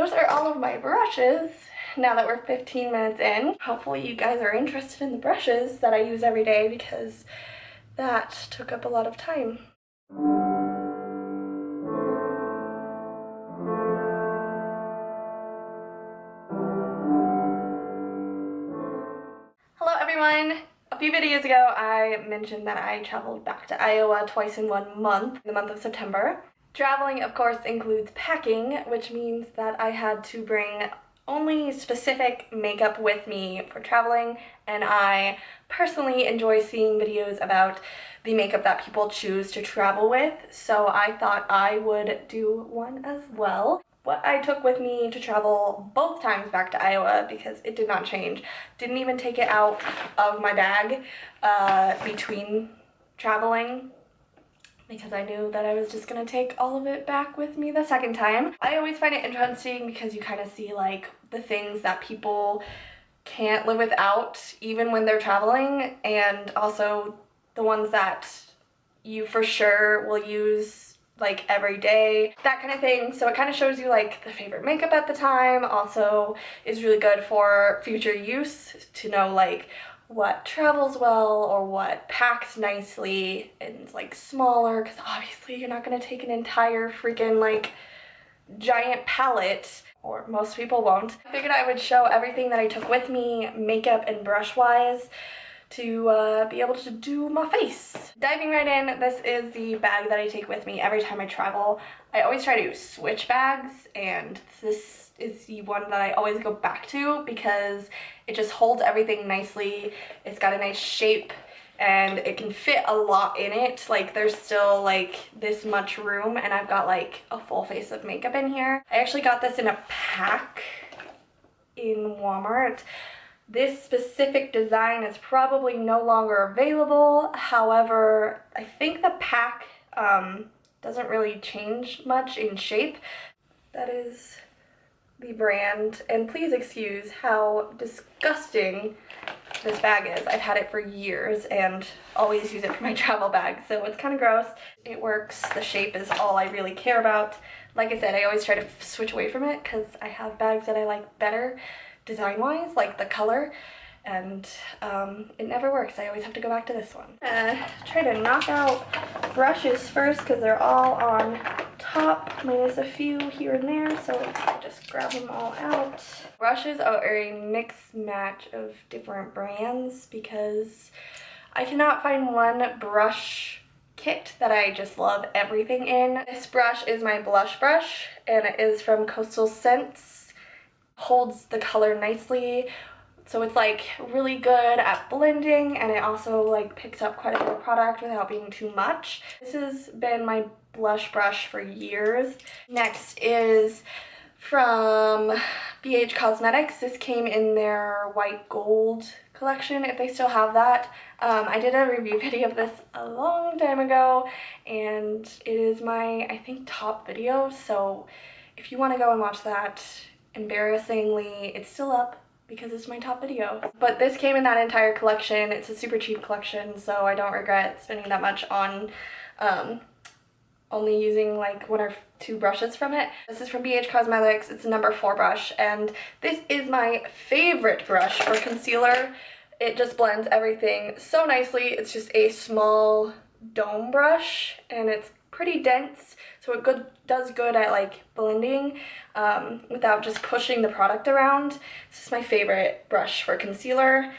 those are all of my brushes now that we're 15 minutes in. Hopefully you guys are interested in the brushes that I use every day because that took up a lot of time. Hello everyone! A few videos ago I mentioned that I traveled back to Iowa twice in 1 month, in the month of September. Traveling, of course, includes packing, which means that I had to bring only specific makeup with me for traveling, and I personally enjoy seeing videos about the makeup that people choose to travel with, so I thought I would do one as well. What I took with me to travel both times back to Iowa, because it did not change, didn't even take it out of my bag between traveling, because I knew that I was just gonna take all of it back with me the second time. I always find it interesting because you kind of see like the things that people can't live without even when they're traveling, and also the ones that you for sure will use like every day, that kind of thing. So it kind of shows you like the favorite makeup at the time. Also is really good for future use to know like what travels well or what packs nicely and is like smaller, because obviously you're not going to take an entire freaking like giant palette, or most people won't. I figured I would show everything that I took with me makeup and brush wise to be able to do my face. Diving right in, this is the bag that I take with me every time I travel. I always try to switch bags, and this is the one that I always go back to because it just holds everything nicely. It's got a nice shape and it can fit a lot in it. Like there's still like this much room, and I've got like a full face of makeup in here. I actually got this in a pack in Walmart. This specific design is probably no longer available. However, I think the pack doesn't really change much in shape. That is the brand, and please excuse how disgusting this bag is. I've had it for years and always use it for my travel bag, so it's kind of gross. It works. The shape is all I really care about. Like I said, I always try to switch away from it because I have bags that I like better design-wise, like the color, and it never works. I always have to go back to this one. Try to knock out brushes first because they're all on top, minus a few here and there, so I'll just grab them all out. Brushes are a mixed match of different brands because I cannot find one brush kit that I just love everything in. This brush is my blush brush, and it is from Coastal Scents. Holds the color nicely, so it's like really good at blending, and it also like picks up quite a bit of product without being too much. This has been my blush brush for years. Next is from BH Cosmetics. This came in their white gold collection, if they still have that. I did a review video of this a long time ago, and it is my, I think, top video, so if you want to go and watch that, embarrassingly, it's still up because it's my top video. But this came in that entire collection. It's a super cheap collection, so I don't regret spending that much on only using like 1 or 2 brushes from it. This is from BH Cosmetics. It's a number 4 brush, and this is my favorite brush for concealer. It just blends everything so nicely. It's just a small dome brush, and it's pretty dense, so it does good at like blending without just pushing the product around. This is my favorite brush for concealer.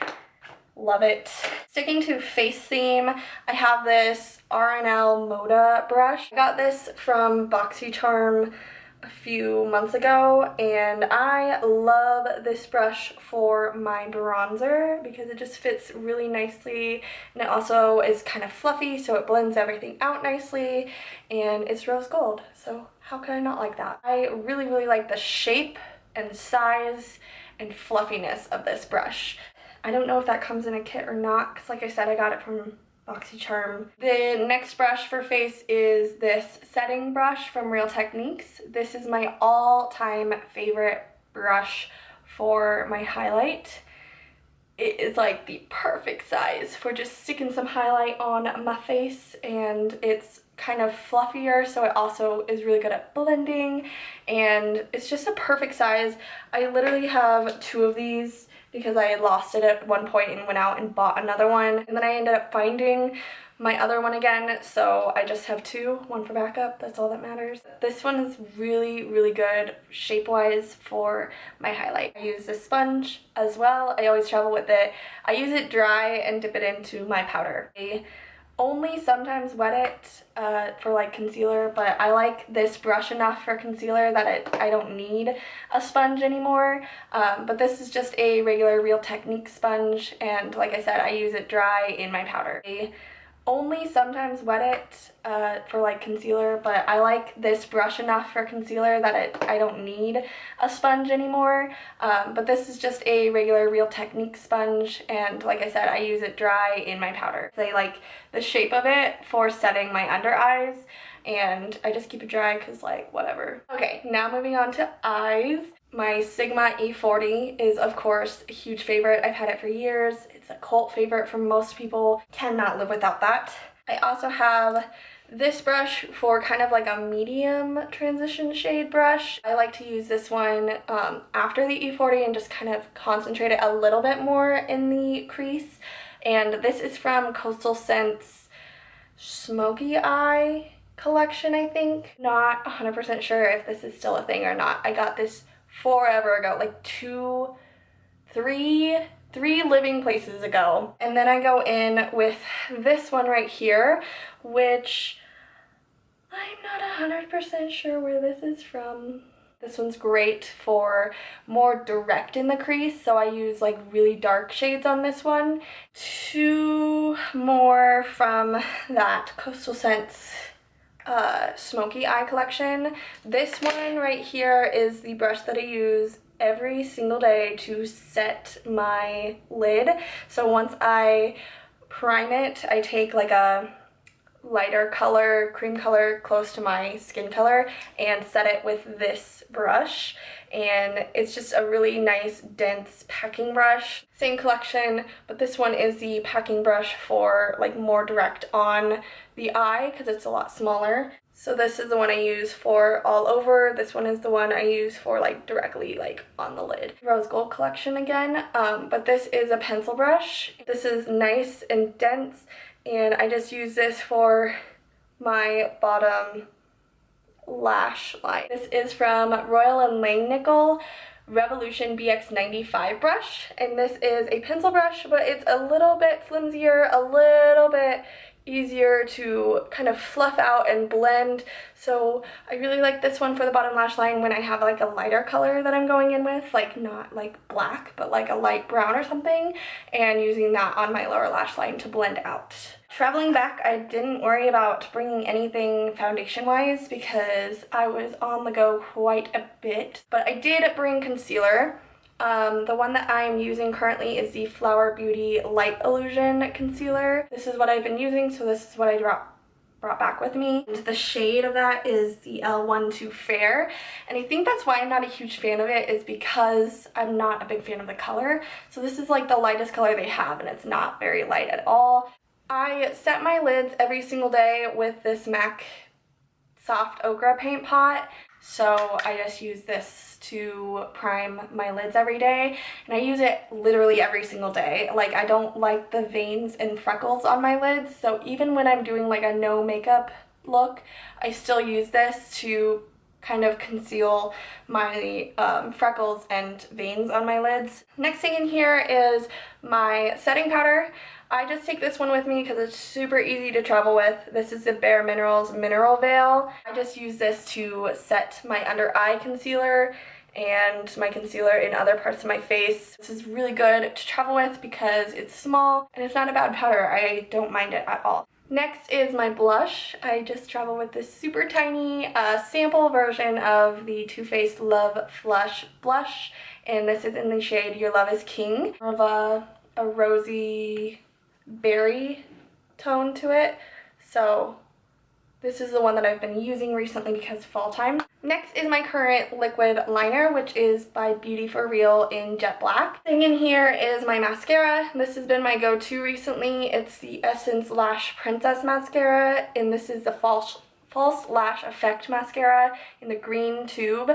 Love it. Sticking to face theme, I have this R&L Moda brush. I got this from BoxyCharm a few months ago, and I love this brush for my bronzer because it just fits really nicely, and it also is kind of fluffy, so it blends everything out nicely, and it's rose gold, so how could I not like that? I really, really like the shape and size and fluffiness of this brush. I don't know if that comes in a kit or not, because like I said, I got it from BoxyCharm. The next brush for face is this setting brush from Real Techniques. This is my all-time favorite brush for my highlight. It is like the perfect size for just sticking some highlight on my face, and it's kind of fluffier, so it also is really good at blending, and it's just a perfect size. I literally have 2 of these because I had lost it at one point and went out and bought another one, and then I ended up finding my other one again, so I just have 2, one for backup, that's all that matters. This one is really, really good shape-wise for my highlight. I use this sponge as well. I always travel with it. I use it dry and dip it into my powder. I only sometimes wet it for like concealer, but I like this brush enough for concealer that I don't need a sponge anymore. But this is just a regular Real Technique sponge, and like I said, I use it dry in my powder. I only sometimes wet it for like concealer, but I like this brush enough for concealer that I don't need a sponge anymore. But this is just a regular Real Technique sponge, and like I said, I use it dry in my powder. I like the shape of it for setting my under eyes, and I just keep it dry because like whatever. Okay, now moving on to eyes. My Sigma E40 is of course a huge favorite. I've had it for years. It's a cult favorite for most people. Cannot live without that. I also have this brush for kind of like a medium transition shade brush. I like to use this one after the E40 and just kind of concentrate it a little bit more in the crease. And this is from Coastal Scents Smoky Eye collection, I think. Not 100% sure if this is still a thing or not. I got this forever ago, like three living places ago. And then I go in with this one right here, which I'm not 100% sure where this is from. This one's great for more direct in the crease, so I use like really dark shades on this one. 2 more from that Coastal Scents Smoky Eye collection. This one right here is the brush that I use every single day to set my lid. So once I prime it, I take like a lighter color, cream color close to my skin color, and set it with this brush, and it's just a really nice dense packing brush. Same collection, but this one is the packing brush for like more direct on the eye because it's a lot smaller. So this is the one I use for all over. This one is the one I use for like directly like on the lid. Rose Gold collection again, but this is a pencil brush. This is nice and dense, and I just use this for my bottom lash line. This is from Royal & Langnickel Revolution BX95 brush, and this is a pencil brush, but it's a little bit flimsier, a little bit easier to kind of fluff out and blend. So I really like this one for the bottom lash line when I have like a lighter color that I'm going in with, like not like black, but like a light brown or something, and using that on my lower lash line to blend out. Traveling back, I didn't worry about bringing anything foundation-wise because I was on the go quite a bit, but I did bring concealer. The one that I'm using currently is the Flower Beauty Light Illusion Concealer. This is what I've been using, so this is what I brought back with me. And the shade of that is the L12 Fair, and I think that's why I'm not a huge fan of it, is because I'm not a big fan of the color. So this is like the lightest color they have, and it's not very light at all. I set my lids every single day with this MAC Soft Ochre paint pot. So I just use this to prime my lids every day, and I use it literally every single day. Like, I don't like the veins and freckles on my lids, so even when I'm doing like a no makeup look, I still use this to kind of conceal my freckles and veins on my lids. Next thing in here is my setting powder. I just take this one with me because it's super easy to travel with. This is the Bare Minerals Mineral Veil. I just use this to set my under eye concealer and my concealer in other parts of my face. This is really good to travel with because it's small and it's not a bad powder. I don't mind it at all. Next is my blush. I just travel with this super tiny sample version of the Too Faced Love Flush blush, and this is in the shade Your Love is King. More of a rosy berry tone to it, so This is the one that I've been using recently because fall time. Next is my current liquid liner, which is by Beauty For Real in Jet Black. Thing in here is my mascara. This has been my go-to recently. It's the Essence Lash Princess Mascara, and this is the False Lash Effect Mascara in the green tube.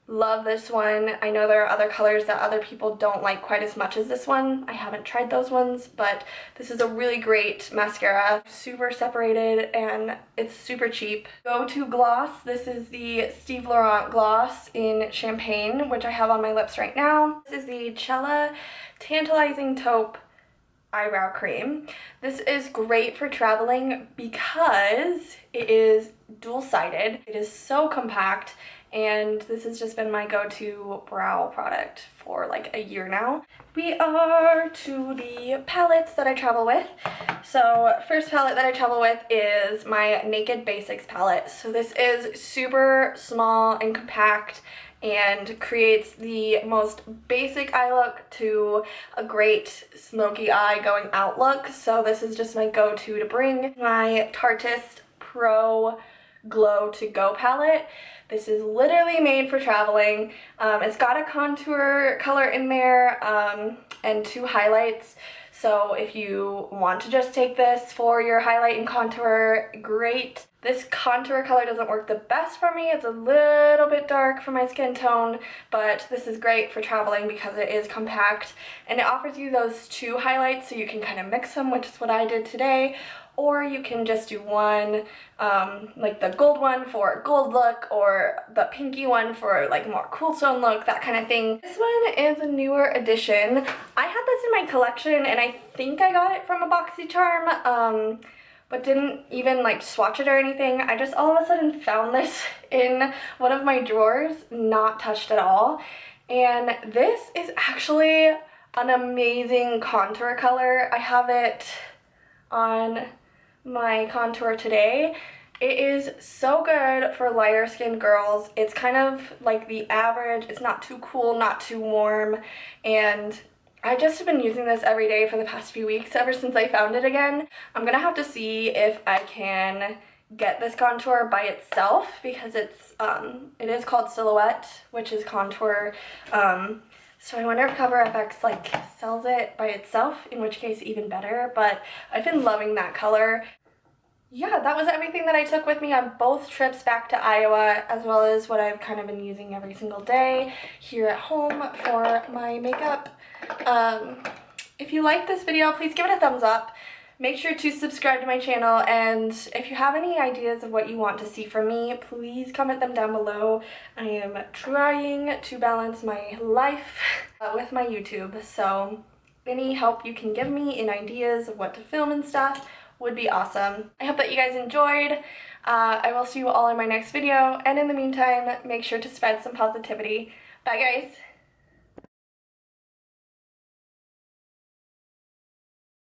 Love this one. I know there are other colors that other people don't like quite as much as this one. I haven't tried those ones, but this is a really great mascara. Super separated and it's super cheap. Go-to gloss. This is the Steve Laurent gloss in Champagne, which I have on my lips right now. This is the Cella Tantalizing Taupe eyebrow cream. This is great for traveling because it is dual-sided. It is so compact, and this has just been my go-to brow product for like a year now. We are to the palettes that I travel with. So first palette that I travel with is my Naked Basics palette. So this is super small and compact and creates the most basic eye look to a great smoky eye going out look. So this is just my go-to to bring. My Tarteist Pro Glow To Go palette. This is literally made for traveling. It's got a contour color in there and 2 highlights. So if you want to just take this for your highlight and contour, great. This contour color doesn't work the best for me. It's a little bit dark for my skin tone, but this is great for traveling because it is compact and it offers you those 2 highlights so you can kind of mix them, which is what I did today. Or you can just do one, like the gold one for a gold look, or the pinky one for like a more cool tone look, that kind of thing. This one is a newer addition. I had this in my collection and I think I got it from a BoxyCharm, but didn't even like swatch it or anything. I just all of a sudden found this in one of my drawers, not touched at all. And this is actually an amazing contour color. I have it on my contour today. It is so good for lighter skinned girls. It's kind of like the average. It's not too cool, not too warm, and I just have been using this every day for the past few weeks ever since I found it again. I'm gonna have to see if I can get this contour by itself because it is called Silhouette, which is contour. So I wonder if CoverFX like sells it by itself, in which case even better, but I've been loving that color. Yeah, that was everything that I took with me on both trips back to Iowa, as well as what I've kind of been using every single day here at home for my makeup. If you like this video, please give it a thumbs up. Make sure to subscribe to my channel, and if you have any ideas of what you want to see from me, please comment them down below. I am trying to balance my life with my YouTube, so any help you can give me in ideas of what to film and stuff would be awesome. I hope that you guys enjoyed. I will see you all in my next video, and in the meantime, make sure to spread some positivity. Bye guys!